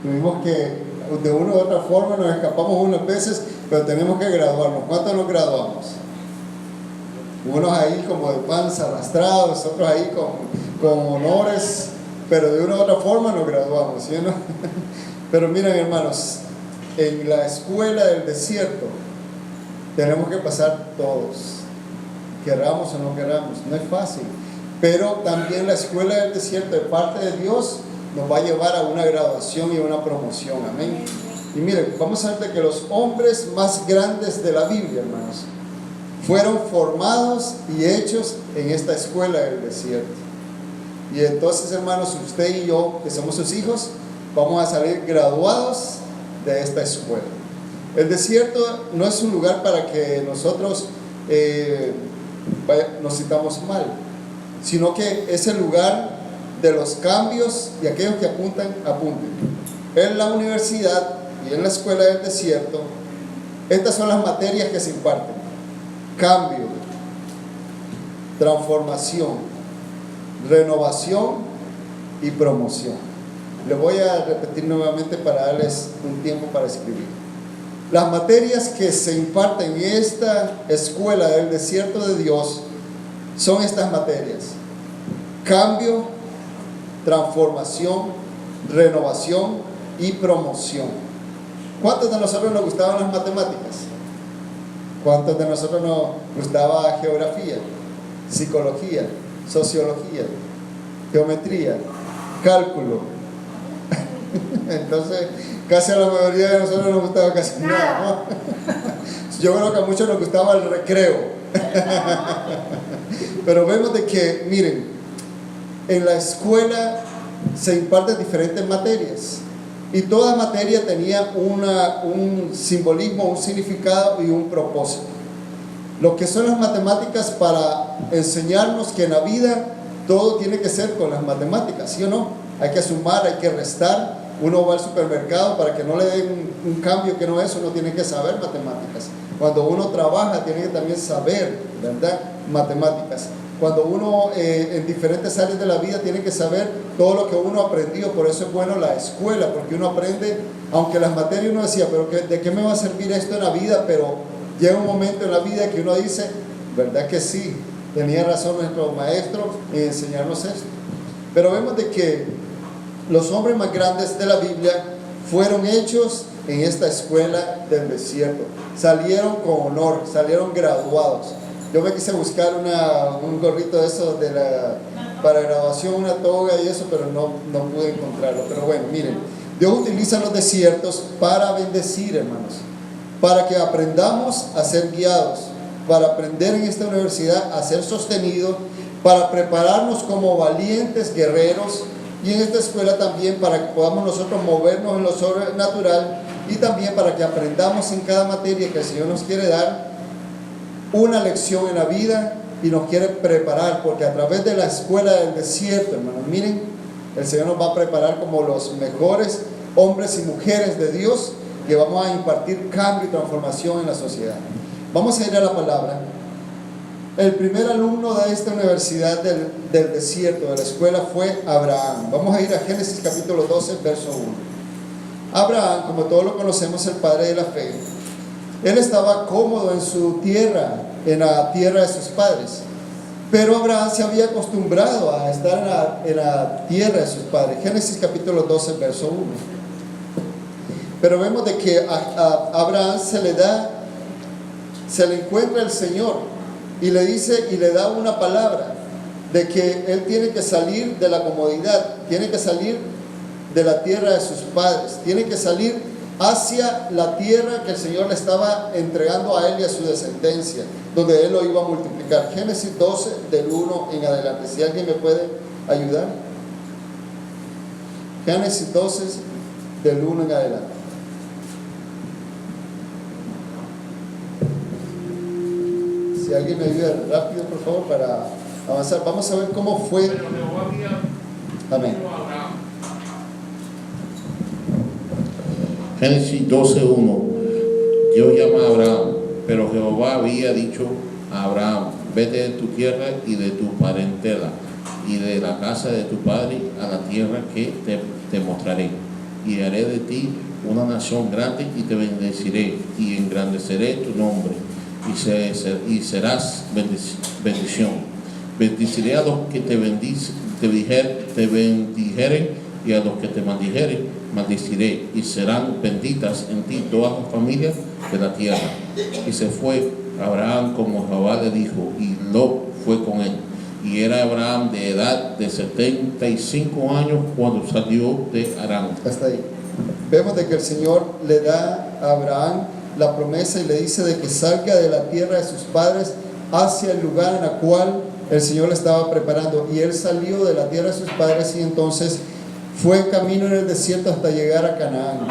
Tuvimos que, de una u otra forma, nos escapamos unas veces, pero tenemos que graduarnos. ¿Cuántos nos graduamos? Unos ahí como de panza arrastrados, otros ahí con honores, pero de una u otra forma nos graduamos, ¿sí o no? Pero miren, hermanos, en la escuela del desierto tenemos que pasar todos, queramos o no queramos, no es fácil, pero también la escuela del desierto de parte de Dios nos va a llevar a una graduación y a una promoción, amén. Y miren, vamos a ver de que los hombres más grandes de la Biblia, hermanos, fueron formados y hechos en esta escuela del desierto. Y entonces, hermanos, usted y yo, que somos sus hijos, vamos a salir graduados de esta escuela. El desierto no es un lugar para que nosotros nos sintamos mal, sino que es el lugar de los cambios y aquellos que apunten. En la universidad y en la escuela del desierto, estas son las materias que se imparten: cambio, transformación, renovación y promoción. Le voy a repetir nuevamente para darles un tiempo para escribir. Las materias que se imparten en esta escuela del desierto de Dios son estas materias: cambio, transformación, renovación y promoción. ¿Cuántos de nosotros nos gustaban las matemáticas? ¿Cuántos de nosotros nos gustaba geografía, psicología, sociología, geometría, cálculo? Entonces, casi a la mayoría de nosotros nos gustaba casi nada, ¿no? Yo creo que a muchos nos gustaba el recreo. Pero vemos de que, miren, en la escuela se imparten diferentes materias y toda materia tenía un simbolismo, un significado y un propósito. Lo que son las matemáticas para enseñarnos que en la vida todo tiene que ser con las matemáticas, ¿sí o no? Hay que sumar, hay que restar. Uno va al supermercado, para que no le den un cambio que no es, uno tiene que saber matemáticas. Cuando uno trabaja, tiene que también saber, ¿verdad?, matemáticas. Cuando uno en diferentes áreas de la vida tiene que saber todo lo que uno ha aprendido. Por eso es bueno la escuela, porque uno aprende, aunque las materias uno decía, pero ¿de qué me va a servir esto en la vida? Pero llega un momento en la vida que uno dice, ¿verdad que sí? Tenía razón nuestro maestro en enseñarnos esto. Pero vemos de que los hombres más grandes de la Biblia fueron hechos en esta escuela del desierto. Salieron con honor, salieron graduados. Yo me quise buscar un gorrito de esos para graduación, una toga y eso, pero no pude encontrarlo. Pero bueno, miren, Dios utiliza los desiertos para bendecir, hermanos, para que aprendamos a ser guiados, para aprender en esta universidad a ser sostenidos, para prepararnos como valientes guerreros, y en esta escuela también para que podamos nosotros movernos en lo sobrenatural, y también para que aprendamos en cada materia que el Señor nos quiere dar una lección en la vida y nos quiere preparar, porque a través de la escuela del desierto, hermanos, miren, el Señor nos va a preparar como los mejores hombres y mujeres de Dios, que vamos a impartir cambio y transformación en la sociedad. Vamos a ir a la palabra. El primer alumno de esta universidad del desierto, de la escuela, fue Abraham. Vamos a ir a Génesis capítulo 12, verso 1. Abraham, como todos lo conocemos, el padre de la fe, él estaba cómodo en su tierra, en la tierra de sus padres. Pero Abraham se había acostumbrado a estar en la tierra de sus padres. Génesis capítulo 12, verso 1. Pero vemos de que a Abraham se le encuentra el Señor y le dice y le da una palabra de que él tiene que salir de la comodidad, tiene que salir de la tierra de sus padres, tiene que salir hacia la tierra que el Señor le estaba entregando a él y a su descendencia, donde él lo iba a multiplicar. Génesis 12, del 1 en adelante. Si alguien me puede ayudar. Génesis 12, del 1 en adelante. Si alguien me ayuda rápido, por favor, para avanzar. Vamos a ver cómo fue. Amén. Génesis 12:1. Dios llama a Abraham, pero Jehová había dicho a Abraham: vete de tu tierra y de tu parentela y de la casa de tu padre a la tierra que te mostraré. y haré de ti una nación grande y te bendeciré y engrandeceré tu nombre y serás bendición. Bendiciré a los que te bendijeren y a los que te maldijeren maldiciré, y serán benditas en ti todas las familias de la tierra. Y se fue Abraham como Jehová le dijo, y Lot fue con él. Y era Abraham de edad de 75 años cuando salió de Harán. Hasta ahí. Vemos de que el Señor le da a Abraham la promesa y le dice de que salga de la tierra de sus padres hacia el lugar en el cual el Señor le estaba preparando. Y él salió de la tierra de sus padres y entonces fue camino en el desierto hasta llegar a Canaán.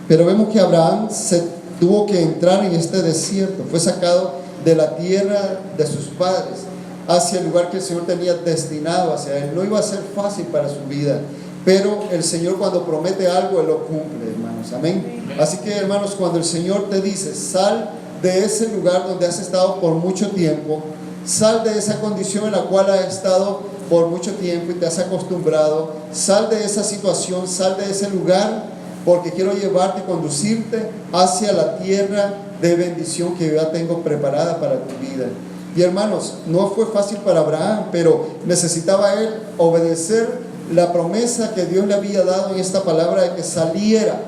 Pero vemos que Abraham se tuvo que entrar en este desierto. Fue sacado de la tierra de sus padres hacia el lugar que el Señor tenía destinado hacia él. No iba a ser fácil para su vida, pero el Señor cuando promete algo, Él lo cumple, hermanos. Amén. Así que, hermanos, cuando el Señor te dice, sal de ese lugar donde has estado por mucho tiempo, sal de esa condición en la cual has estado por mucho tiempo y te has acostumbrado, sal de esa situación, sal de ese lugar, porque quiero llevarte y conducirte hacia la tierra de bendición que yo ya tengo preparada para tu vida. Y hermanos, no fue fácil para Abraham, pero necesitaba él obedecer la promesa que Dios le había dado en esta palabra de que saliera.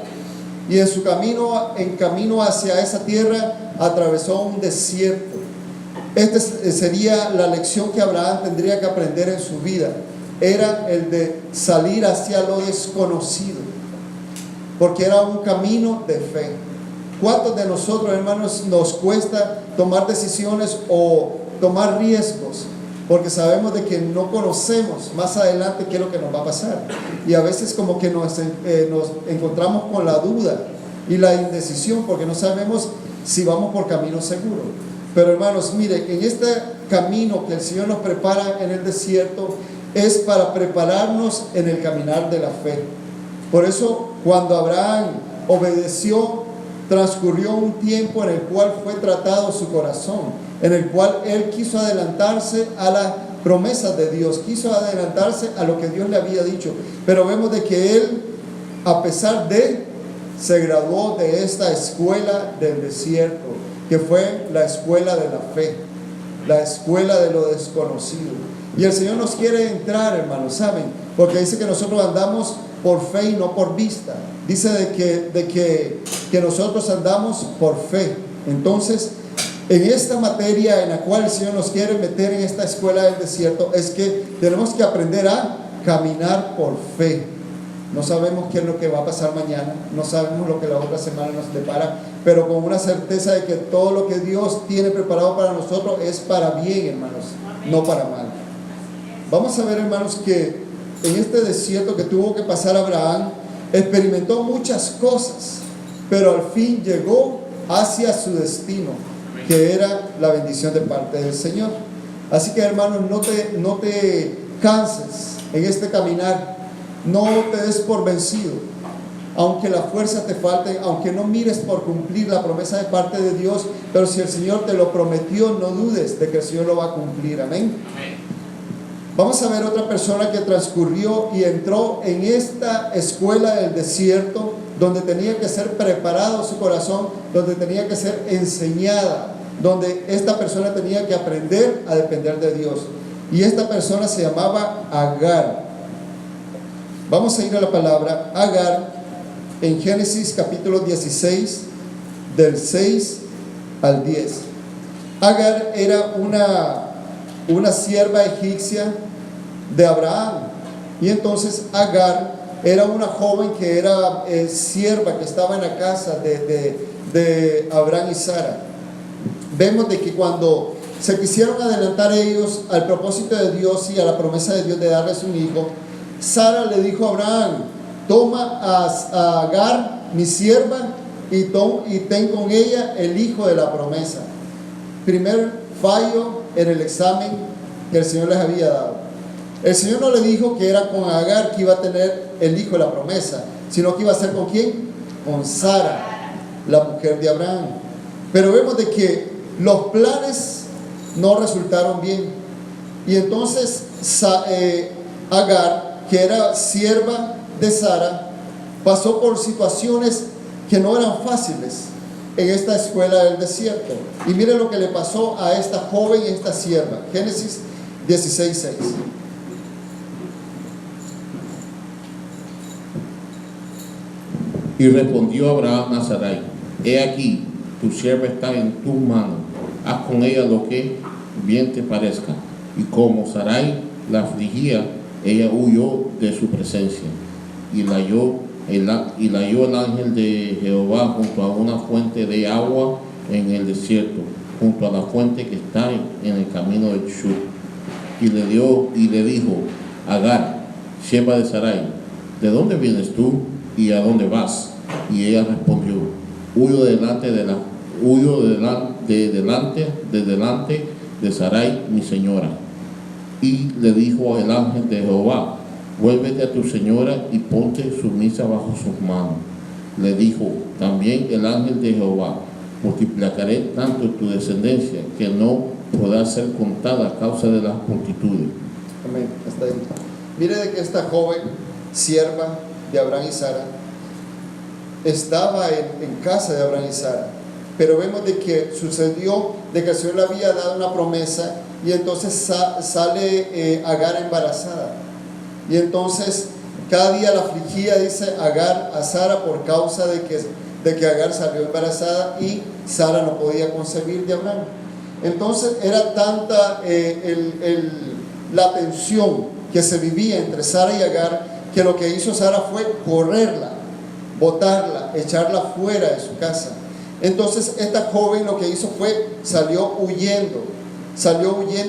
Y en su camino hacia esa tierra, atravesó un desierto. Esta sería la lección que Abraham tendría que aprender en su vida. Era el de salir hacia lo desconocido, porque era un camino de fe. ¿Cuántos de nosotros, hermanos, nos cuesta tomar decisiones o tomar riesgos? Porque sabemos de que no conocemos más adelante qué es lo que nos va a pasar. Y a veces como que nos encontramos con la duda y la indecisión porque no sabemos si vamos por camino seguro. Pero hermanos, miren, en este camino que el Señor nos prepara en el desierto es para prepararnos en el caminar de la fe. Por eso cuando Abraham obedeció, transcurrió un tiempo en el cual fue tratado su corazón, en el cual él quiso adelantarse a las promesas de Dios, quiso adelantarse a lo que Dios le había dicho. Pero vemos de que él, a pesar de, se graduó de esta escuela del desierto, que fue la escuela de la fe, la escuela de lo desconocido. Y el Señor nos quiere entrar, hermanos, ¿saben? Porque dice que nosotros andamos por fe y no por vista. Dice de que nosotros andamos por fe. Entonces, en esta materia en la cual el Señor nos quiere meter en esta escuela del desierto, es que tenemos que aprender a caminar por fe. No sabemos qué es lo que va a pasar mañana, no sabemos lo que la otra semana nos depara, pero con una certeza de que todo lo que Dios tiene preparado para nosotros es para bien, hermanos, no para mal. Vamos a ver, hermanos, que en este desierto que tuvo que pasar Abraham, experimentó muchas cosas, pero al fin llegó hacia su destino, que era la bendición de parte del Señor. Así que, hermanos, no te canses en este caminar, no te des por vencido, aunque la fuerza te falte, aunque no mires por cumplir la promesa de parte de Dios, pero si el Señor te lo prometió, no dudes de que el Señor lo va a cumplir. Amén. Vamos a ver otra persona que transcurrió y entró en esta escuela del desierto, donde tenía que ser preparado su corazón, donde tenía que ser enseñada, donde esta persona tenía que aprender a depender de Dios. Y esta persona se llamaba Agar. Vamos a ir a la palabra Agar en Génesis capítulo 16, del 6 al 10. Agar era una sierva egipcia de Abraham, y entonces Agar era una joven que era sierva, que estaba en la casa de Abraham y Sara. Vemos de que cuando se quisieron adelantar ellos al propósito de Dios y a la promesa de Dios de darles un hijo, Sara le dijo a Abraham: toma a Agar, mi sierva, y ten con ella el hijo de la promesa. Primer fallo en el examen que el Señor les había dado. El Señor no le dijo que era con Agar que iba a tener el hijo de la promesa, sino que iba a ser ¿con quién? Con Sara, la mujer de Abraham. Pero vemos de que los planes no resultaron bien. Y entonces Agar, que era sierva de Sara, pasó por situaciones que no eran fáciles en esta escuela del desierto. Y mire lo que le pasó a esta joven y esta sierva. Génesis 16:6. Y respondió Abraham a Sarai: He aquí, tu sierva está en tus manos, haz con ella lo que bien te parezca. Y como Sarai la afligía, ella huyó de su presencia, y la halló el ángel de Jehová junto a una fuente de agua en el desierto, junto a la fuente que está en el camino de Shur. Y le dijo: Agar, sierva de Sarai, ¿de dónde vienes tú y a dónde vas? Y ella respondió: huyo de delante de Sarai, mi señora. Y le dijo el ángel de Jehová: vuélvete a tu señora y ponte sumisa bajo sus manos. Le dijo también el ángel de Jehová: multiplicaré tanto tu descendencia que no podrá ser contada a causa de las multitudes. Amén. Hasta ahí. Mire de que esta joven sierva de Abraham y Sara estaba en casa de Abraham y Sara, pero vemos de que sucedió de que el Señor le había dado una promesa, y entonces sale Agar embarazada, y entonces cada día la afligía, dice Agar, a Sara por causa de que Agar salió embarazada y Sara no podía concebir de Abraham. Entonces era tanta la tensión que se vivía entre Sara y Agar, que lo que hizo Sara fue correrla, botarla, echarla fuera de su casa. Entonces esta joven lo que hizo fue salió huyendo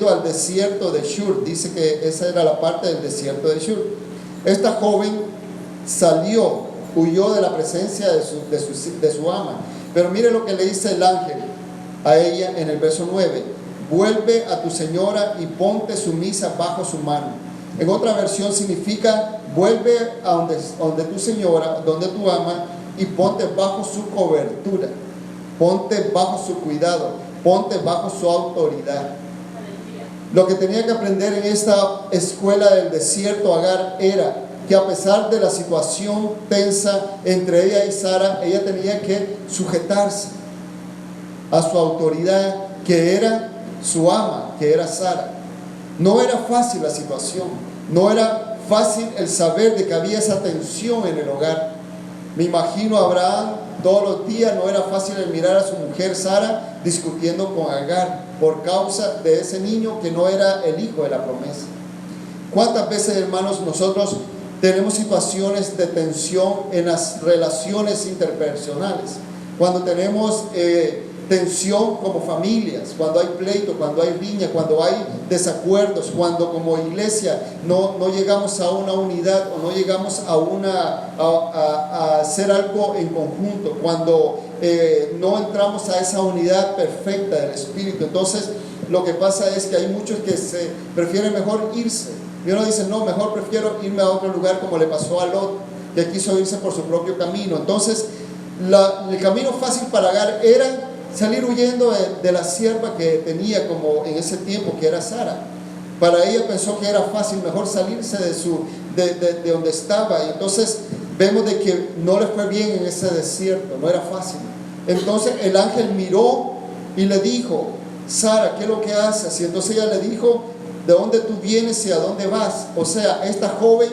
al desierto de Shur. Dice que esa era la parte del desierto de Shur. Esta joven huyó de la presencia de su ama. Pero mire lo que le dice el ángel a ella en el verso 9: vuelve a tu señora y ponte sumisa bajo su mano. En otra versión significa: vuelve a donde tu señora, donde tu ama, y ponte bajo su cobertura, ponte bajo su cuidado, ponte bajo su autoridad. Lo que tenía que aprender en esta escuela del desierto Agar era que a pesar de la situación tensa entre ella y Sara, ella tenía que sujetarse a su autoridad, que era su ama, que era Sara. No era fácil la situación, no era fácil el saber de que había esa tensión en el hogar. Me imagino a Abraham todos los días, no era fácil el mirar a su mujer Sara discutiendo con Agar por causa de ese niño que no era el hijo de la promesa. ¿Cuántas veces, hermanos, nosotros tenemos situaciones de tensión en las relaciones interpersonales? Cuando tenemos tensión como familias, cuando hay pleito, cuando hay riña, cuando hay desacuerdos, cuando como iglesia no llegamos a una unidad o no llegamos a hacer algo en conjunto, cuando no entramos a esa unidad perfecta del Espíritu. Entonces lo que pasa es que hay muchos que se prefieren mejor irse, y uno dice: no, mejor prefiero irme a otro lugar, como le pasó a Lot, que quiso irse por su propio camino. Entonces el camino fácil para Agar era salir huyendo de la sierva que tenía como en ese tiempo, que era Sara. Para ella pensó que era fácil, mejor salirse de donde estaba. Y entonces vemos de que no le fue bien en ese desierto, no era fácil. Entonces el ángel miró y le dijo: Sara, ¿qué es lo que haces? Y entonces ella le dijo: ¿de dónde tú vienes y a dónde vas? O sea, esta joven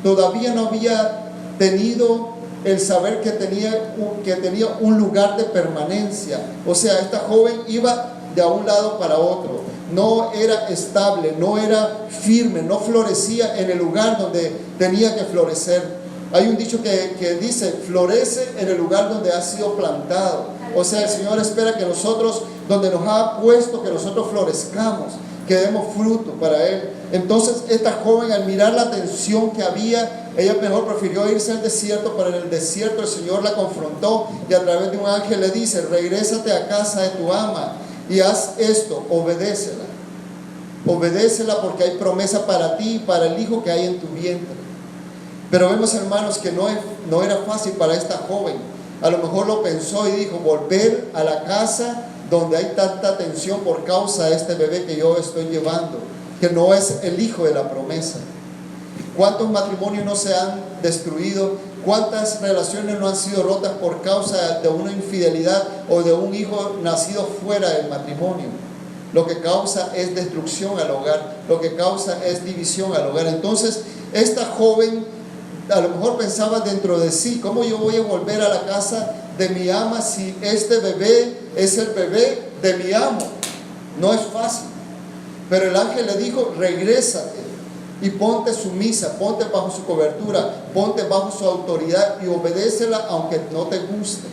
todavía no había tenido el saber que tenía un lugar de permanencia. O sea, esta joven iba de un lado para otro, no era estable, no era firme, no florecía en el lugar donde tenía que florecer. Hay un dicho que dice: florece en el lugar donde ha sido plantado. O sea, el Señor espera que nosotros, donde nos ha puesto, que nosotros florezcamos, que demos fruto para Él. Entonces esta joven, al mirar la tensión que había, ella mejor prefirió irse al desierto, pero en el desierto el Señor la confrontó y a través de un ángel le dice: regrésate a casa de tu ama y haz esto, obedécela porque hay promesa para ti y para el hijo que hay en tu vientre. Pero vemos, hermanos, que no era fácil para esta joven. A lo mejor lo pensó y dijo: volver a la casa donde hay tanta tensión por causa de este bebé que yo estoy llevando, que no es el hijo de la promesa. ¿Cuántos matrimonios no se han destruido? ¿Cuántas relaciones no han sido rotas por causa de una infidelidad o de un hijo nacido fuera del matrimonio? Lo que causa es destrucción al hogar, lo que causa es división al hogar. Entonces, esta joven a lo mejor pensaba dentro de sí: ¿cómo yo voy a volver a la casa de mi ama si este bebé es el bebé de mi amo? No es fácil. Pero el ángel le dijo: regrésate y ponte sumisa, ponte bajo su cobertura, ponte bajo su autoridad y obedécela aunque no te guste.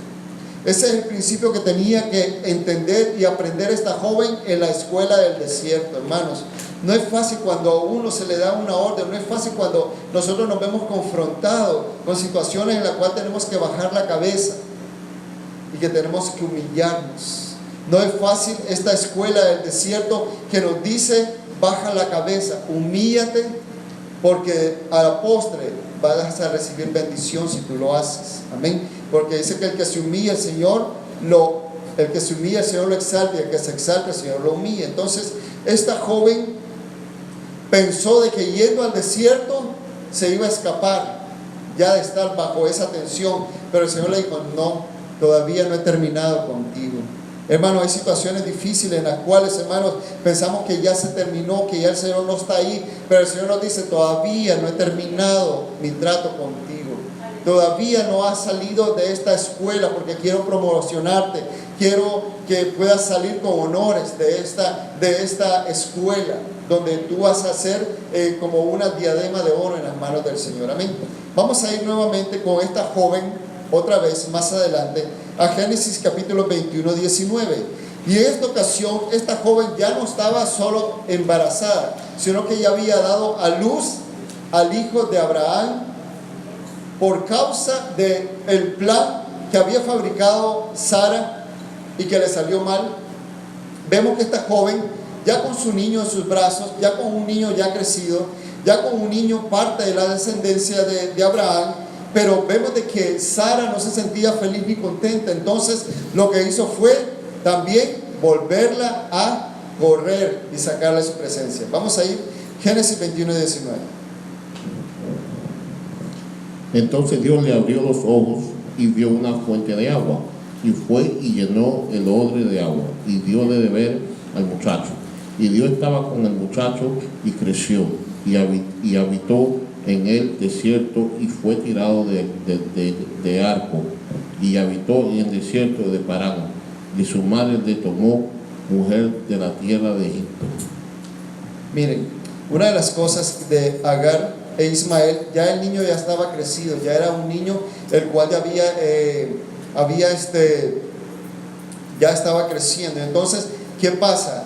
Ese es el principio que tenía que entender y aprender esta joven en la escuela del desierto, hermanos. No es fácil cuando a uno se le da una orden, no es fácil cuando nosotros nos vemos confrontados con situaciones en las cuales tenemos que bajar la cabeza y que tenemos que humillarnos. No es fácil esta escuela del desierto que nos dice: baja la cabeza, humíllate, porque a la postre vas a recibir bendición si tú lo haces. Amén. Porque dice que el que se humilla el Señor lo exalta, y el que se exalta el Señor lo humilla. Entonces esta joven pensó de que yendo al desierto se iba a escapar ya de estar bajo esa tensión, pero el Señor le dijo: no, todavía no he terminado contigo. Hermanos, hay situaciones difíciles en las cuales, hermanos, pensamos que ya se terminó, que ya el Señor no está ahí, pero el Señor nos dice: todavía no he terminado mi trato contigo. Todavía no has salido de esta escuela, porque quiero promocionarte, quiero que puedas salir con honores de esta escuela, donde tú vas a ser como una diadema de oro en las manos del Señor. Amén. Vamos a ir nuevamente con esta joven, otra vez más adelante, a Génesis capítulo 21, 19. Y en esta ocasión, esta joven ya no estaba solo embarazada, sino que ya había dado a luz al hijo de Abraham por causa del plan que había fabricado Sara y que le salió mal. Vemos que esta joven, ya con su niño en sus brazos, ya con un niño ya crecido, ya con un niño parte de la descendencia de Abraham, pero vemos de que Sara no se sentía feliz ni contenta. Entonces lo que hizo fue también volverla a correr y sacarla de su presencia. Vamos a ir Génesis 21, 19. Entonces Dios le abrió los ojos y vio una fuente de agua, y fue y llenó el odre de agua y dio de beber al muchacho. Y Dios estaba con el muchacho y creció y habitó en el desierto, y fue tirado de arco y habitó en el desierto de Parán, y su madre le tomó mujer de la tierra de Egipto. Miren, una de las cosas de Agar e Ismael, ya el niño ya estaba crecido, ya era un niño el cual ya estaba creciendo. Entonces, ¿qué pasa?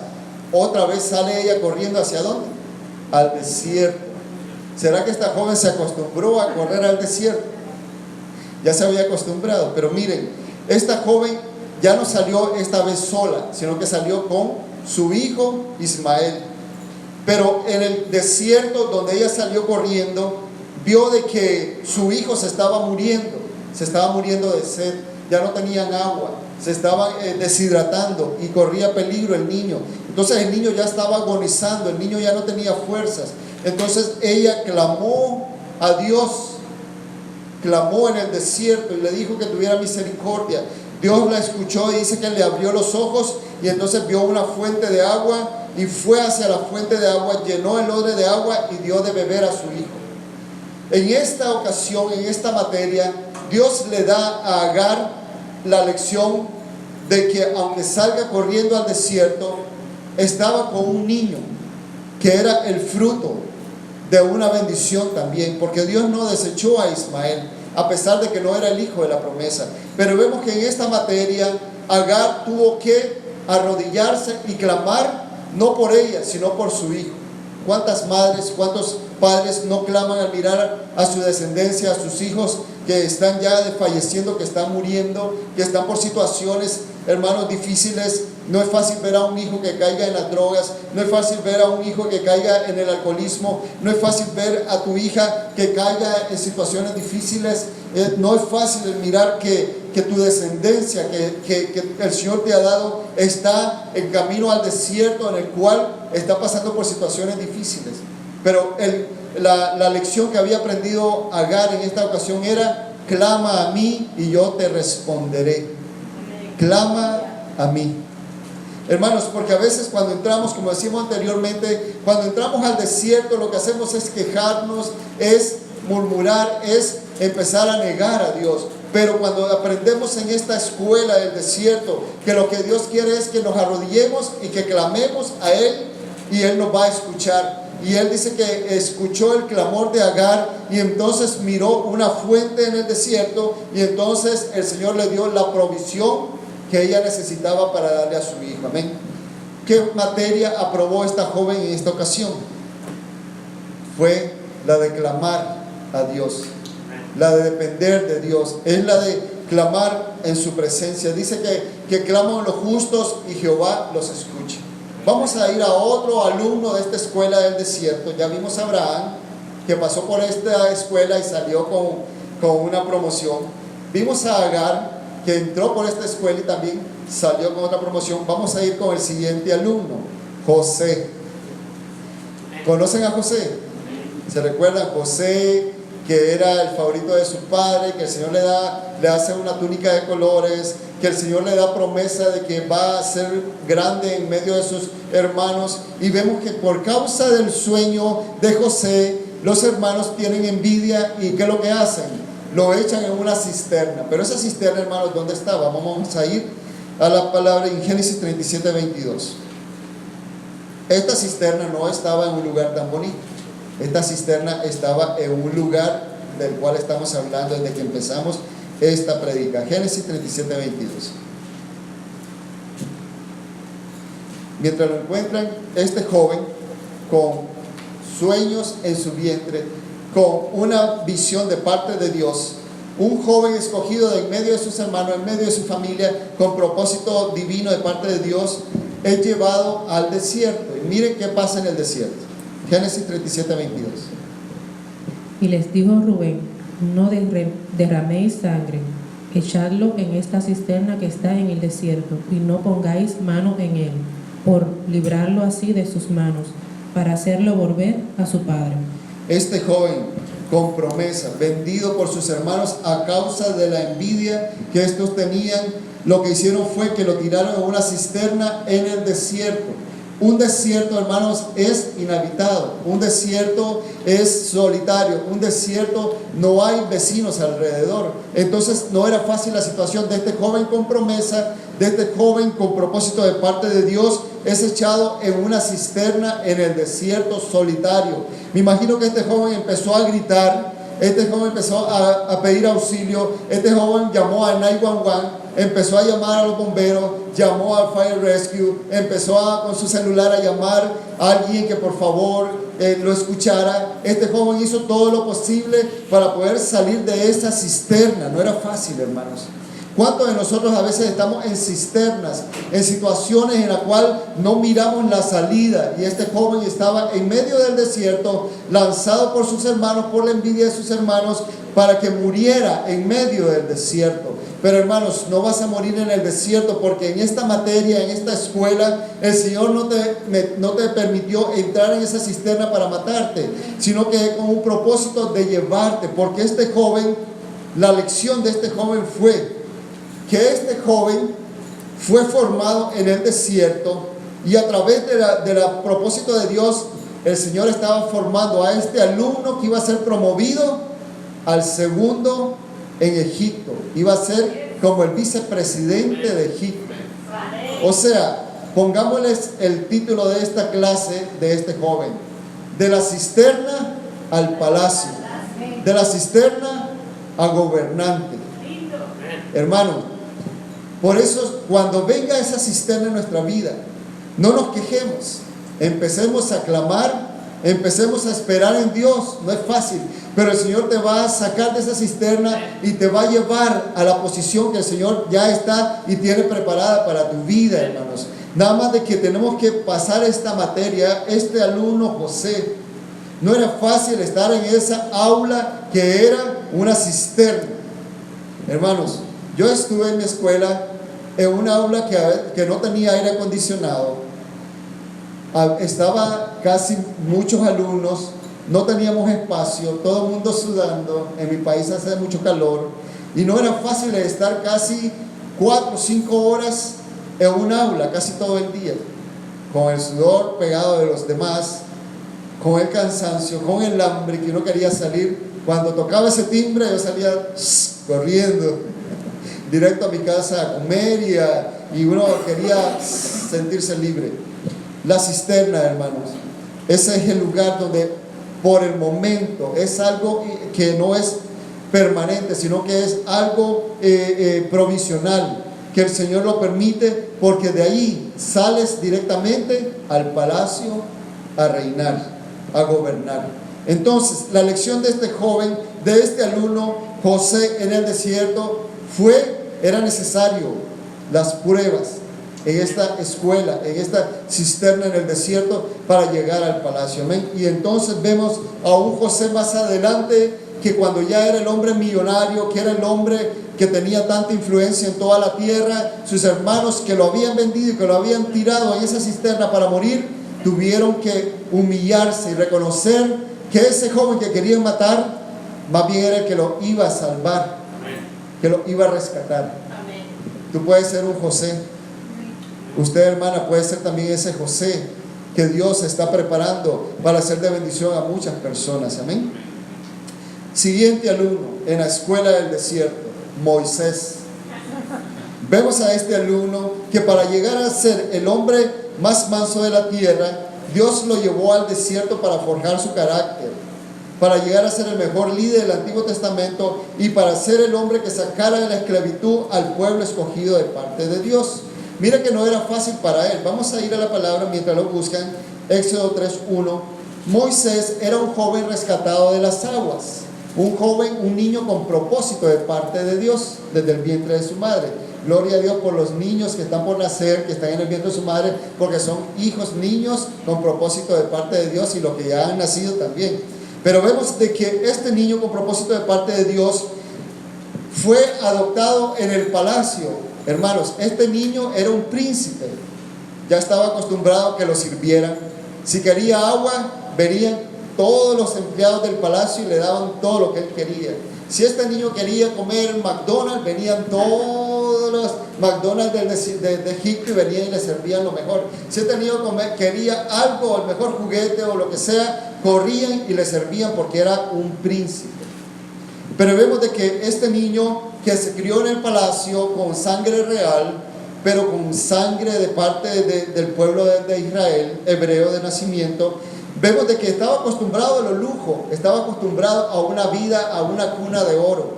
Otra vez sale ella corriendo, ¿hacia dónde? Al desierto. ¿Será que esta joven se acostumbró a correr al desierto? Ya se había acostumbrado. Pero miren, esta joven ya no salió esta vez sola, sino que salió con su hijo Ismael. Pero en el desierto donde ella salió corriendo, vio de que su hijo se estaba muriendo de sed, ya no tenían agua, se estaban deshidratando y corría peligro el niño. Entonces el niño ya estaba agonizando, el niño ya no tenía fuerzas. Entonces ella clamó a Dios, clamó en el desierto y le dijo que tuviera misericordia. Dios la escuchó y dice que le abrió los ojos, y entonces vio una fuente de agua y fue hacia la fuente de agua, llenó el odre de agua y dio de beber a su hijo. En esta ocasión, en esta materia, Dios le da a Agar la lección de que aunque salga corriendo al desierto, estaba con un niño que era el fruto de una bendición también, porque Dios no desechó a Ismael, a pesar de que no era el hijo de la promesa. Pero vemos que en esta materia Agar tuvo que arrodillarse y clamar, no por ella, sino por su hijo. ¿Cuántas madres, cuántos padres no claman al mirar a su descendencia, a sus hijos que están ya falleciendo, que están muriendo, que están por situaciones, hermanos, difíciles? No es fácil ver a un hijo que caiga en las drogas, no es fácil ver a un hijo que caiga en el alcoholismo, no es fácil ver a tu hija que caiga en situaciones difíciles, no es fácil el mirar que tu descendencia, que el Señor te ha dado, está en camino al desierto, en el cual está pasando por situaciones difíciles. Pero la lección que había aprendido Agar en esta ocasión era: clama a mí y yo te responderé. Clama a mí. Hermanos, porque a veces cuando entramos, como decíamos anteriormente, cuando entramos al desierto, lo que hacemos es quejarnos, es murmurar, es empezar a negar a Dios. Pero cuando aprendemos en esta escuela del desierto que lo que Dios quiere es que nos arrodillemos y que clamemos a Él, y Él nos va a escuchar. Y Él dice que escuchó el clamor de Agar y entonces miró una fuente en el desierto, y entonces el Señor le dio la provisión que ella necesitaba para darle a su hijo. Amén. ¿Qué materia aprobó esta joven en esta ocasión? Fue la de clamar a Dios, la de depender de Dios, es la de clamar en su presencia. Dice que claman los justos y Jehová los escucha. Vamos a ir a otro alumno de esta escuela del desierto. Ya vimos a Abraham, que pasó por esta escuela y salió con una promoción. Vimos a Agar, que entró por esta escuela y también salió con otra promoción. Vamos a ir con el siguiente alumno, José. ¿Conocen a José? ¿Se recuerdan? José, que era el favorito de su padre, que el Señor le hace una túnica de colores, que el Señor le da promesa de que va a ser grande en medio de sus hermanos. Y vemos que por causa del sueño de José, los hermanos tienen envidia. ¿Y qué es lo que hacen? Lo echan en una cisterna. Pero esa cisterna, hermanos, ¿dónde estaba? Vamos a ir a la palabra en Génesis 37:22. Esta cisterna no estaba en un lugar tan bonito. Esta cisterna estaba en un lugar del cual estamos hablando desde que empezamos esta predica. Génesis 37:22. Mientras lo encuentran, este joven con sueños en su vientre, con una visión de parte de Dios, un joven escogido de en medio de sus hermanos, en medio de su familia, con propósito divino de parte de Dios, es llevado al desierto. Y miren qué pasa en el desierto. Génesis 37:22. Y les dijo Rubén: no derraméis sangre, echadlo en esta cisterna que está en el desierto, y no pongáis mano en él, por librarlo así de sus manos, para hacerlo volver a su padre. Este joven con promesa, vendido por sus hermanos a causa de la envidia que estos tenían, lo que hicieron fue que lo tiraron en una cisterna en el desierto. Un desierto, hermanos, es inhabitado. Un desierto es solitario. Un desierto no hay vecinos alrededor. Entonces no era fácil la situación de este joven con promesa, de este joven con propósito de parte de Dios. Es echado en una cisterna en el desierto solitario. Me imagino que este joven empezó a gritar. Este joven empezó a pedir auxilio. Este joven llamó a 911, empezó a llamar a los bomberos, llamó al Fire Rescue, empezó con su celular a llamar a alguien que por favor lo escuchara. Este joven hizo todo lo posible para poder salir de esa cisterna. No era fácil, hermanos. ¿Cuántos de nosotros a veces estamos en cisternas, en situaciones en las cuales no miramos la salida? Y este joven estaba en medio del desierto, lanzado por sus hermanos, por la envidia de sus hermanos, para que muriera en medio del desierto. Pero hermanos, no vas a morir en el desierto, porque en esta materia, en esta escuela, el Señor no te permitió entrar en esa cisterna para matarte, sino que con un propósito de llevarte. Porque este joven, la lección de este joven fue que este joven fue formado en el desierto, y a través de la propósito de Dios, el Señor estaba formando a este alumno que iba a ser promovido al segundo en Egipto. Iba a ser como el vicepresidente de Egipto. O sea, pongámosles el título de esta clase de este joven: de la cisterna al palacio, de la cisterna a gobernante. Hermano, por eso cuando venga esa cisterna en nuestra vida, no nos quejemos, empecemos a clamar, empecemos a esperar en Dios. No es fácil, pero el Señor te va a sacar de esa cisterna y te va a llevar a la posición que el Señor ya está y tiene preparada para tu vida, hermanos. Nada más de que tenemos que pasar esta materia. Este alumno José, no era fácil estar en esa aula que era una cisterna. Hermanos, yo estuve en mi escuela en una aula que no tenía aire acondicionado. Estaba casi muchos alumnos, no teníamos espacio, todo el mundo sudando, en mi país hace mucho calor, y no era fácil estar casi 4 o 5 horas en un aula, casi todo el día, con el sudor pegado de los demás, con el cansancio, con el hambre, que uno quería salir. Cuando tocaba ese timbre, yo salía corriendo directo a mi casa a comer y uno quería sentirse libre. La cisterna, hermanos, ese es el lugar donde por el momento es algo que no es permanente, sino que es algo provisional, que el Señor lo permite, porque de ahí sales directamente al palacio a reinar, a gobernar. Entonces, la lección de este joven, de este alumno, José en el desierto, era necesario las pruebas en esta escuela, en esta cisterna en el desierto, para llegar al palacio. Amén. Y entonces vemos a un José más adelante, que cuando ya era el hombre millonario, que era el hombre que tenía tanta influencia en toda la tierra, sus hermanos que lo habían vendido y que lo habían tirado en esa cisterna para morir, tuvieron que humillarse y reconocer que ese joven que querían matar, más bien era el que lo iba a salvar, que lo iba a rescatar. Tú puedes ser un José. Usted, hermana, puede ser también ese José que Dios está preparando para ser de bendición a muchas personas. Amén. Siguiente alumno en la escuela del desierto, Moisés. Vemos a este alumno que para llegar a ser el hombre más manso de la tierra, Dios lo llevó al desierto para forjar su carácter, para llegar a ser el mejor líder del Antiguo Testamento y para ser el hombre que sacara de la esclavitud al pueblo escogido de parte de Dios. Mira que no era fácil para él. Vamos a ir a la palabra mientras lo buscan. Éxodo 3:1. Moisés era un joven rescatado de las aguas, un joven, un niño con propósito de parte de Dios desde el vientre de su madre. Gloria a Dios por los niños que están por nacer, que están en el vientre de su madre, porque son hijos, niños con propósito de parte de Dios, y los que ya han nacido también. Pero vemos de que este niño con propósito de parte de Dios fue adoptado en el palacio. Hermanos, este niño era un príncipe, ya estaba acostumbrado a que lo sirvieran. Si quería agua, venían todos los empleados del palacio y le daban todo lo que él quería. Si este niño quería comer McDonald's, venían todos los McDonald's de Egipto y venían y le servían lo mejor. Si este niño quería algo, el mejor juguete o lo que sea, corrían y le servían porque era un príncipe. Pero vemos de que este niño que se crió en el palacio con sangre real, pero con sangre de parte del pueblo de Israel, hebreo de nacimiento, vemos de que estaba acostumbrado a los lujos, estaba acostumbrado a una vida, a una cuna de oro.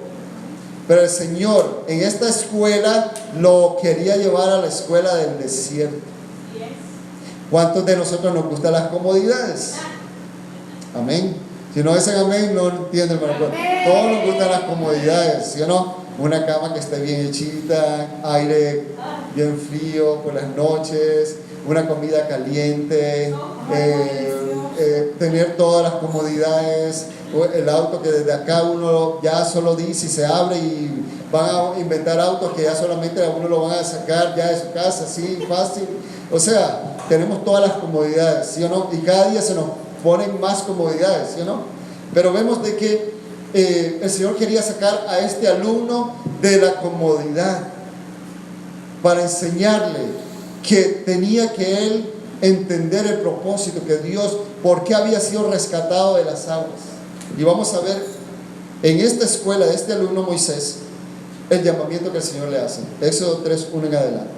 Pero el Señor en esta escuela lo quería llevar a la escuela del desierto. ¿Cuántos de nosotros nos gustan las comodidades? Amén. Si no dicen amén, no entienden, hermano. Todos nos gustan las comodidades, ¿sí o no? Una cama que esté bien hechita, aire bien frío por las noches, una comida caliente, tener todas las comodidades, el auto que desde acá uno ya solo dice y se abre, y van a inventar autos que ya solamente a uno lo van a sacar ya de su casa, así fácil. O sea, tenemos todas las comodidades, ¿sí o no? Y cada día se nos ponen más comodidades, ¿sí o no? Pero vemos de que el Señor quería sacar a este alumno de la comodidad para enseñarle que tenía que él entender el propósito que Dios, por qué había sido rescatado de las aguas. Y vamos a ver en esta escuela de este alumno Moisés el llamamiento que el Señor le hace. Éxodo 3:1 en adelante.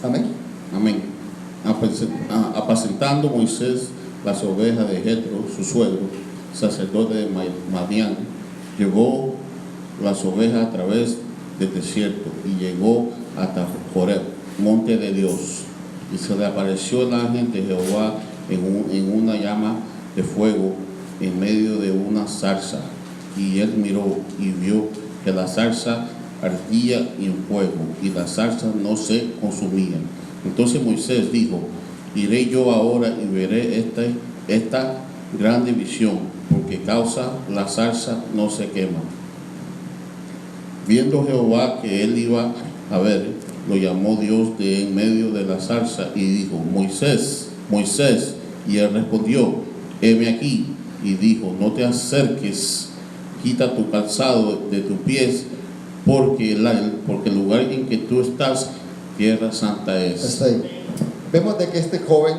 Amén. Amén. Apacentando Moisés las ovejas de Jetro, su suegro, sacerdote de Madián, llevó las ovejas a través del desierto y llegó hasta Horeb, monte de Dios, y se le apareció el ángel de Jehová en una llama de fuego en medio de una zarza, y él miró y vio que la zarza ardía en fuego y la zarza no se consumía. Entonces Moisés dijo: iré yo ahora y veré esta grande visión, porque causa la zarza no se quema. Viendo Jehová que él iba a ver, lo llamó Dios de en medio de la zarza y dijo: Moisés, Moisés. Y él respondió: heme aquí, y dijo, no te acerques, quita tu calzado de tus pies, porque el lugar en que tú estás, tierra santa es. Hasta ahí. Vemos de que este joven,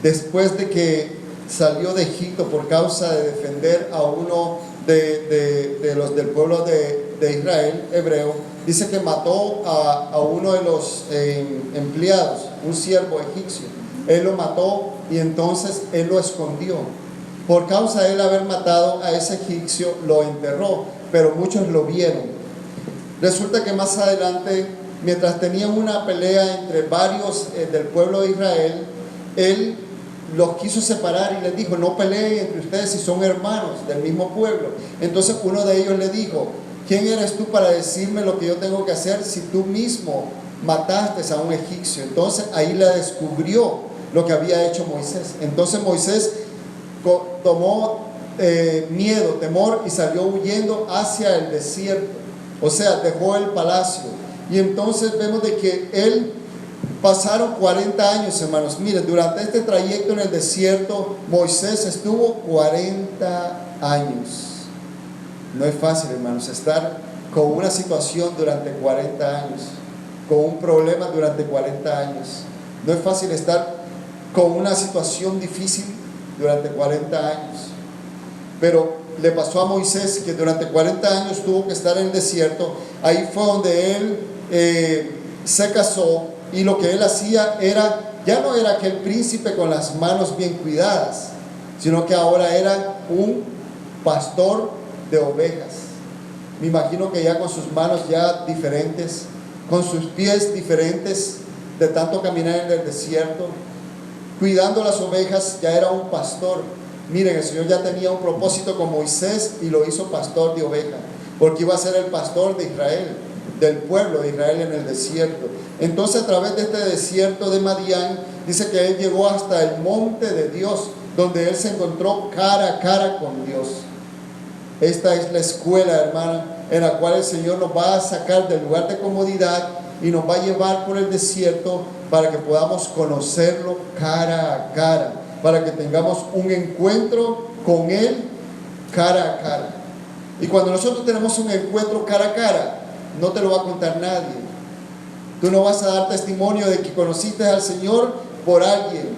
después de que salió de Egipto por causa de defender a uno de los del pueblo de Israel, hebreo, dice que mató a uno de los empleados, un siervo egipcio. Él lo mató y entonces él lo escondió. Por causa de él haber matado a ese egipcio, lo enterró, pero muchos lo vieron. Resulta que más adelante, mientras tenían una pelea entre varios del pueblo de Israel, él los quiso separar y les dijo, no peleen entre ustedes si son hermanos del mismo pueblo. Entonces uno de ellos le dijo, ¿quién eres tú para decirme lo que yo tengo que hacer si tú mismo mataste a un egipcio? Entonces ahí le descubrió lo que había hecho Moisés. Entonces Moisés tomó miedo, temor y salió huyendo hacia el desierto. O sea, dejó el palacio. Y entonces vemos de que él pasaron 40 años, hermanos. Miren, durante este trayecto en el desierto, Moisés estuvo 40 años. No es fácil, hermanos, estar con una situación durante 40 años, con un problema durante 40 años. No es fácil estar con una situación difícil durante 40 años. Pero le pasó a Moisés que durante 40 años tuvo que estar en el desierto. Ahí fue donde él se casó, y lo que él hacía ya no era aquel príncipe con las manos bien cuidadas, sino que ahora era un pastor de ovejas. Me imagino que ya con sus manos ya diferentes, con sus pies diferentes de tanto caminar en el desierto, cuidando las ovejas, ya era un pastor. Miren, el Señor ya tenía un propósito con Moisés y lo hizo pastor de ovejas, porque iba a ser el pastor de Israel, del pueblo de Israel en el desierto. Entonces, a través de este desierto de Madián, dice que él llegó hasta el monte de Dios, donde él se encontró cara a cara con Dios. Esta es la escuela, hermana, en la cual el Señor nos va a sacar del lugar de comodidad y nos va a llevar por el desierto para que podamos conocerlo cara a cara, para que tengamos un encuentro con Él cara a cara. Y cuando nosotros tenemos un encuentro cara a cara, no te lo va a contar nadie. Tú no vas a dar testimonio de que conociste al Señor por alguien,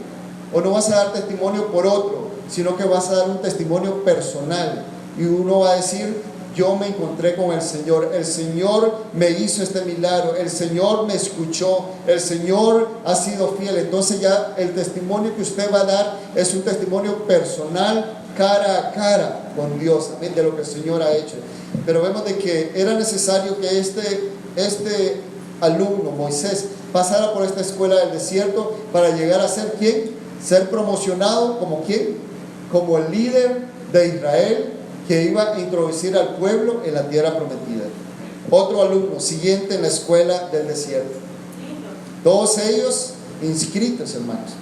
o no vas a dar testimonio por otro, sino que vas a dar un testimonio personal. Y uno va a decir, yo me encontré con el Señor me hizo este milagro, el Señor me escuchó, el Señor ha sido fiel. Entonces ya el testimonio que usted va a dar es un testimonio personal, cara a cara con Dios, de lo que el Señor ha hecho. Pero vemos de que era necesario que este alumno, Moisés, pasara por esta escuela del desierto para llegar a ser ¿quién? Ser promocionado como ¿quién? Como el líder de Israel, que iba a introducir al pueblo en la tierra prometida. Otro alumno siguiente en la escuela del desierto. Todos ellos inscritos, hermanos.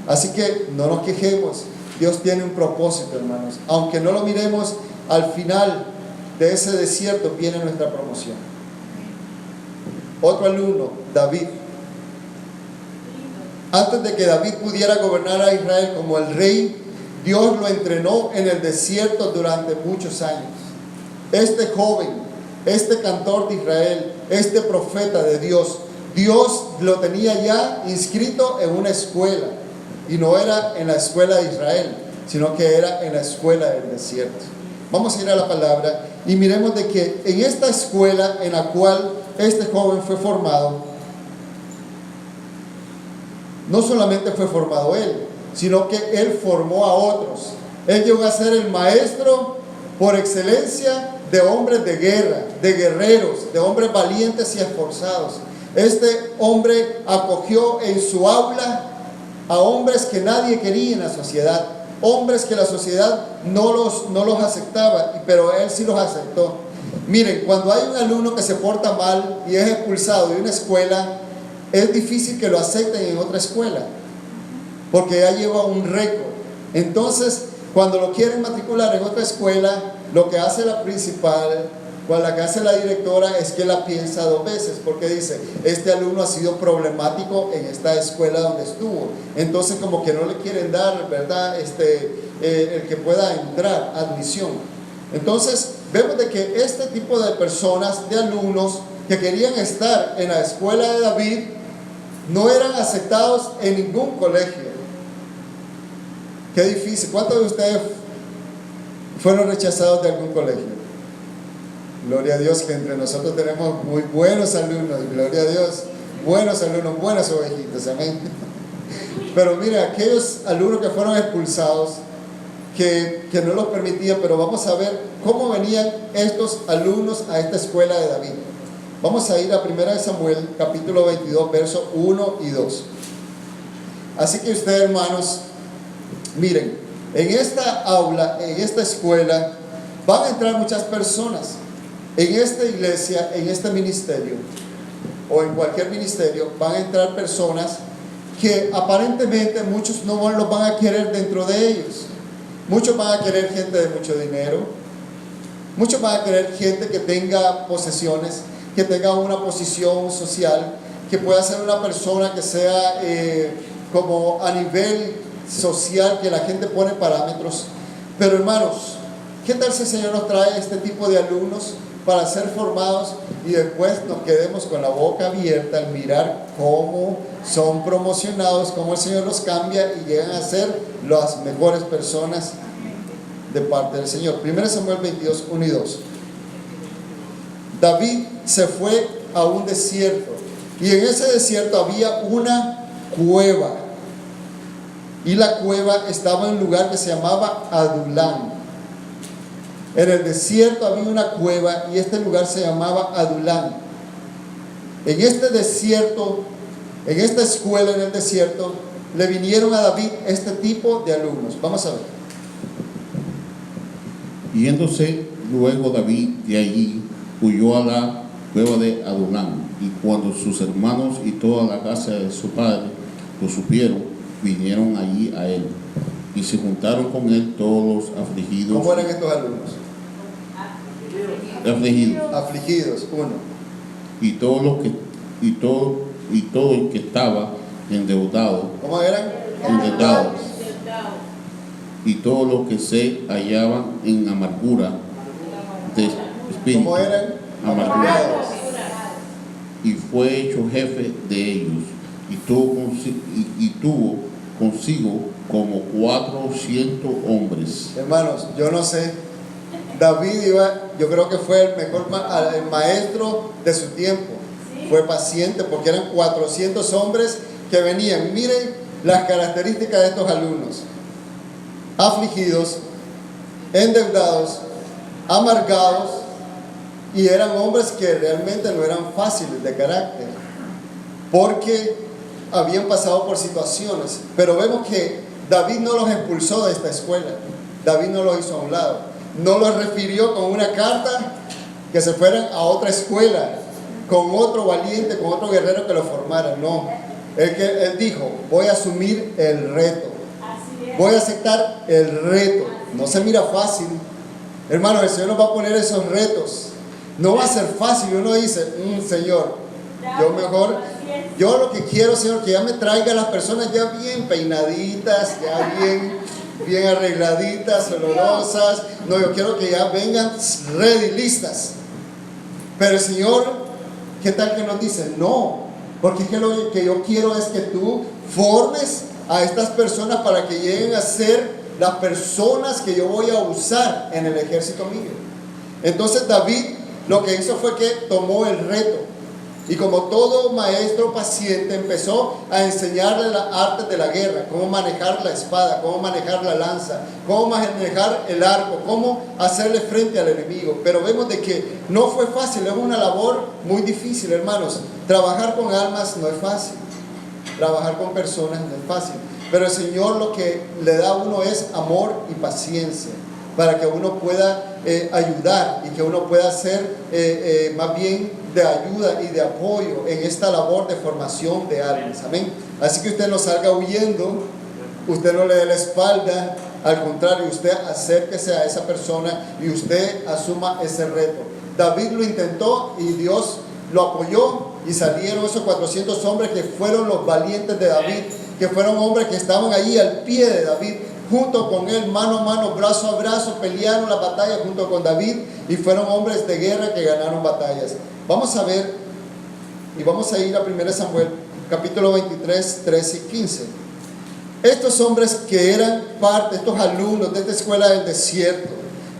Así que no nos quejemos. Dios tiene un propósito, hermanos. Aunque no lo miremos, al final de ese desierto viene nuestra promoción. Otro alumno, David. Antes de que David pudiera gobernar a Israel como el rey, Dios lo entrenó en el desierto durante muchos años. Este joven, este cantor de Israel, este profeta de Dios, Dios lo tenía ya inscrito en una escuela. Y no era en la escuela de Israel, sino que era en la escuela del desierto. Vamos a ir a la palabra y miremos de que en esta escuela en la cual este joven fue formado, no solamente fue formado él, sino que él formó a otros. Él llegó a ser el maestro por excelencia de hombres de guerra, de guerreros, de hombres valientes y esforzados. Este hombre acogió en su aula a hombres que nadie quería en la sociedad, hombres que la sociedad no los aceptaba, pero él sí los aceptó. Miren, cuando hay un alumno que se porta mal y es expulsado de una escuela, es difícil que lo acepten en otra escuela, porque ya lleva un récord. Entonces, cuando lo quieren matricular en otra escuela, lo que hace la principal, Cuando la que hace la directora es que la piensa dos veces, porque dice, este alumno ha sido problemático en esta escuela donde estuvo, entonces como que no le quieren dar, ¿verdad? El que pueda entrar, admisión. Entonces vemos de que este tipo de personas, de alumnos que querían estar en la escuela de David, no eran aceptados en ningún colegio. Qué difícil. ¿Cuántos de ustedes fueron rechazados de algún colegio? Gloria a Dios que entre nosotros tenemos muy buenos alumnos, gloria a Dios, buenos alumnos, buenas ovejitas, amén. Pero mira, aquellos alumnos que fueron expulsados, que no los permitían, pero vamos a ver cómo venían estos alumnos a esta escuela de David. Vamos a ir a 1 Samuel, capítulo 22, versos 1 y 2. Así que ustedes, hermanos, miren, en esta aula, en esta escuela, van a entrar muchas personas. En esta iglesia, en este ministerio, o en cualquier ministerio, van a entrar personas que aparentemente muchos no los van a querer dentro de ellos. Muchos van a querer gente de mucho dinero, muchos van a querer gente que tenga posesiones, que tenga una posición social, que pueda ser una persona que sea como a nivel social, que la gente pone parámetros. Pero hermanos, ¿qué tal si el Señor nos trae este tipo de alumnos para ser formados y después nos quedemos con la boca abierta al mirar cómo son promocionados, cómo el Señor los cambia y llegan a ser las mejores personas de parte del Señor? 1 Samuel 22, 1 y 2. David se fue a un desierto y en ese desierto había una cueva, y la cueva estaba en un lugar que se llamaba Adulán. En el desierto había una cueva y este lugar se llamaba Adulán. En este desierto, en esta escuela en el desierto, le vinieron a David este tipo de alumnos. Vamos a ver. Yéndose luego David de allí, huyó a la cueva de Adulán, y cuando sus hermanos y toda la casa de su padre lo supieron, vinieron allí a él, y se juntaron con él todos los afligidos. ¿Cómo eran estos alumnos? Afligidos, uno. Y todo el que estaba endeudado. ¿Cómo eran? Endeudados. Y todos los que se hallaban en amargura de espíritu. ¿Cómo eran? Amargurados. Y fue hecho jefe de ellos, y tuvo consigo como 400 hombres. Hermanos, yo no sé, David yo creo que fue el mejor el maestro de su tiempo. Fue paciente porque eran 400 hombres que venían. Miren las características de estos alumnos: afligidos, endeudados, amargados, y eran hombres que realmente no eran fáciles de carácter, porque habían pasado por situaciones. Pero vemos que David no los expulsó de esta escuela, David no los hizo a un lado, no los refirió con una carta que se fueran a otra escuela, con otro valiente, con otro guerrero que lo formara. No, él dijo: voy a asumir el reto, voy a aceptar el reto. No se mira fácil, hermano. El Señor nos va a poner esos retos. No va a ser fácil. Uno dice: Señor, yo lo que quiero, Señor, que ya me traiga las personas ya bien peinaditas, ya bien arregladitas, olorosas. No, yo quiero que ya vengan ready, listas. Pero el Señor, ¿qué tal que nos dice? No, porque es que lo que yo quiero es que tú formes a estas personas para que lleguen a ser las personas que yo voy a usar en el ejército mío. Entonces David lo que hizo fue que tomó el reto, y como todo maestro paciente empezó a enseñarle las artes de la guerra: cómo manejar la espada, cómo manejar la lanza, cómo manejar el arco, cómo hacerle frente al enemigo. Pero vemos de que no fue fácil, es una labor muy difícil, hermanos. Trabajar con almas no es fácil, trabajar con personas no es fácil, pero el Señor lo que le da a uno es amor y paciencia, para que uno pueda ayudar, y que uno pueda ser más bien de ayuda y de apoyo en esta labor de formación de almas. Amén. Así que usted no salga huyendo, usted no le dé la espalda, Al contrario, usted acérquese a esa persona y usted asuma ese reto. David lo intentó y Dios lo apoyó y salieron esos 400 hombres que fueron los valientes de David, que fueron hombres que estaban allí al pie de David, junto con él, mano a mano, brazo a brazo, pelearon la batalla junto con David y fueron hombres de guerra que ganaron batallas. Vamos a ver y vamos a ir a 1 Samuel, capítulo 23, 13 y 15. Estos hombres que eran parte, estos alumnos de esta escuela del desierto,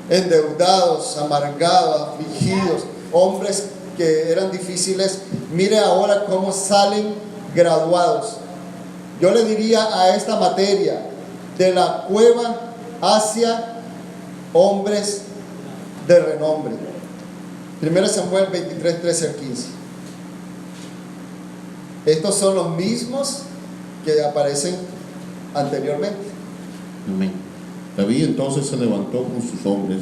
endeudados, amargados, afligidos, hombres que eran difíciles, mire ahora cómo salen graduados. Yo le diría a esta materia, de la cueva hacia hombres de renombre. 1 Samuel 23, 13 al 15. Estos son los mismos que aparecen anteriormente. Amén. David entonces se levantó con sus hombres,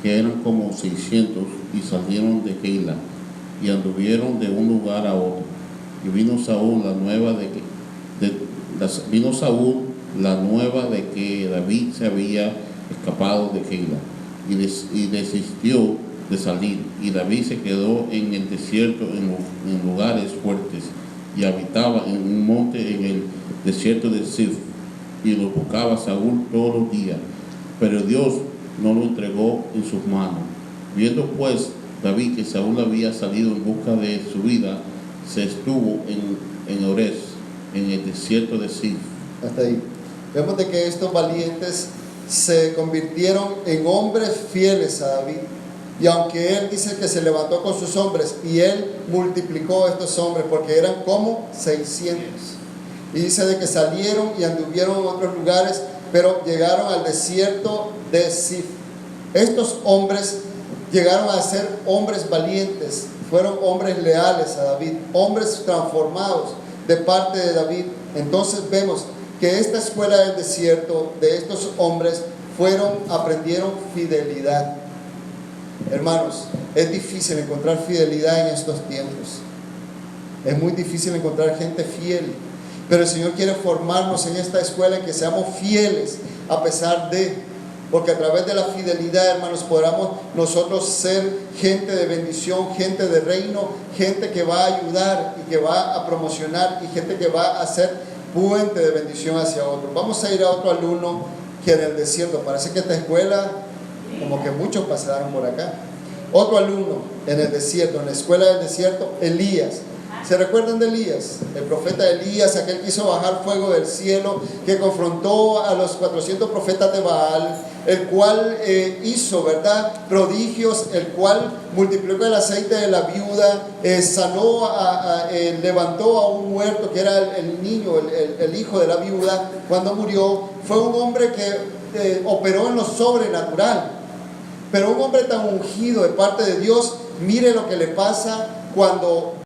que eran como 600, y salieron de Keila, y anduvieron de un lugar a otro. Y vino Saúl la nueva de que David se había escapado de Keila, y desistió de salir. Y David se quedó en el desierto, en lugares fuertes, y habitaba en un monte en el desierto de Zif, y lo buscaba Saúl todos los días, pero Dios no lo entregó en sus manos. Viendo pues David que Saúl había salido en busca de su vida, se estuvo en Ores, en el desierto de Zif. Hasta ahí. Vemos de que estos valientes se convirtieron en hombres fieles a David. Y aunque él dice que se levantó con sus hombres y él multiplicó a estos hombres porque eran como 600. Y dice de que salieron y anduvieron en otros lugares, pero llegaron al desierto de Zif. Estos hombres llegaron a ser hombres valientes, fueron hombres leales a David, hombres transformados de parte de David. Entonces vemos que esta escuela del desierto de estos hombres aprendieron fidelidad. Hermanos, es difícil encontrar fidelidad en estos tiempos. Es muy difícil encontrar gente fiel. Pero el Señor quiere formarnos en esta escuela en que seamos fieles a pesar de, porque a través de la fidelidad, hermanos, podamos nosotros ser gente de bendición, gente de reino, gente que va a ayudar y que va a promocionar y gente que va a ser puente de bendición hacia otros. Vamos a ir a otro alumno que en el desierto, parece que esta escuela, como que muchos pasaron por acá. Otro alumno en el desierto, en la escuela del desierto, Elías. ¿Se recuerdan de Elías? El profeta Elías, aquel que hizo bajar fuego del cielo, que confrontó a los 400 profetas de Baal, el cual hizo, ¿verdad?, prodigios, el cual multiplicó el aceite de la viuda, sanó, levantó a un muerto que era el niño, el hijo de la viuda cuando murió. Fue un hombre que operó en lo sobrenatural, pero un hombre tan ungido de parte de Dios. Mire lo que le pasa cuando